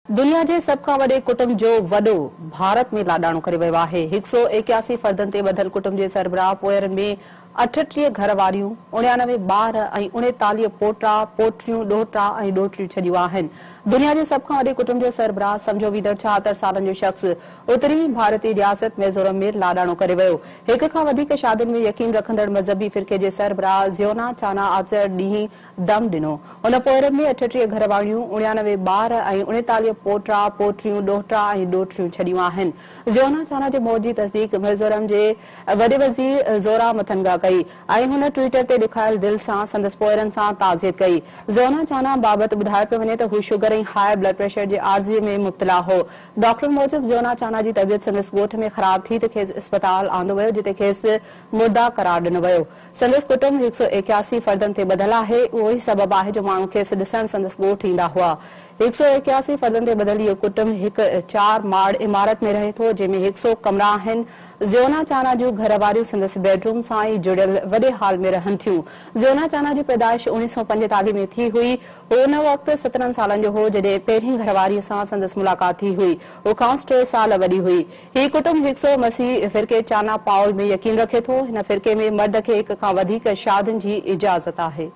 दुनिया के सब खां वॾे कुटुंब जो वॾो भारत में लाडाणो करे वियो आहे। 181 फर्दन ते ॿधल कुटुंब जे सरबराह पोयरनि में 38 घर वारियूं, 99 ॿार ऐं 39 पोटा, पोटियूं, ॾोहटा ऐं ॾोहटियूं छॾियूं आहिनि। दुनिया जे सब खां वॾे कुटुंब जो सरबराह सम्झो वीदर 76 सालनि जो शख़्स उत्तरी भारतीय रियासत मिज़ोरम में लाडाणो करे वियो। हिक खां वधीक शादियुनि में यकीन रखंदड़ मज़हबी फ़िरक़े जे सरबराह ज़ियोना चाना आचर ॾींहुं दम ॾिनो। उन पोयरनि में 38 घर वारियूं, 99 ॿार ऐं 39 पोटा, पोटियूं, ॾोहटा ऐं ॾोहटियूं छॾियूं आहिनि। ज़ियोना चाना जे मौत जी तस्दीक मिज़ोरम जे वॾे वज़ीर ज़ोरा मतंगा कई ऐं हुन ट्विटर ते ॾेखारियल दिल सां संदसि पोयरनि सां ताज़ियत कई। ज़ियोना चाना बाबति ॿुधायो पियो वञे त हू शुगर ऐं हाई ब्लड प्रेशर जे आर्ज़े में मुब्तला हो। डॉक्टर मूजिब ज़ियोना चाना जी तबियत संदसि ॻोठ में ख़राब थी त खेसि अस्पताल आंदो वियो, जिते खेसि मुर्दा करार ॾिनो वियो। संदसि कुटुंब 181 फर्दनि ते ॿधल आहे। उहो ई सबबु आहे जो माण्हू खेसि ॾिसण संदसि ॻोठ ईंदा हुआ। 181 फर्दनि ते ॿधल इहो कुटुंब हिक 4 माड़ इमारत में रहे थो, जंहिंमें 100 कमरा आहिनि। ज़ियोना चाना जूं घर वारियूं संदसि बेडरूम सां ई जुड़ियल वॾे हाल में रहनि थियूं। ज़ियोना चाना जी पैदाइश 1945 में थी हुई। हू उन वक़्तु 17 सालनि जो हो जॾहिं पहिरीं घरवारीअ सां संदसि मुलाक़ात थी हुई। हू खांसि 3 साल वॾी हुई। हीउ कुटुंब 100 मसीह फ़िरक़े चाना पाउल में यकीन रखे थो। हिन फ़िरक़े में मर्द खे हिक खां वधीक शादियुनि जी इजाज़त आहे।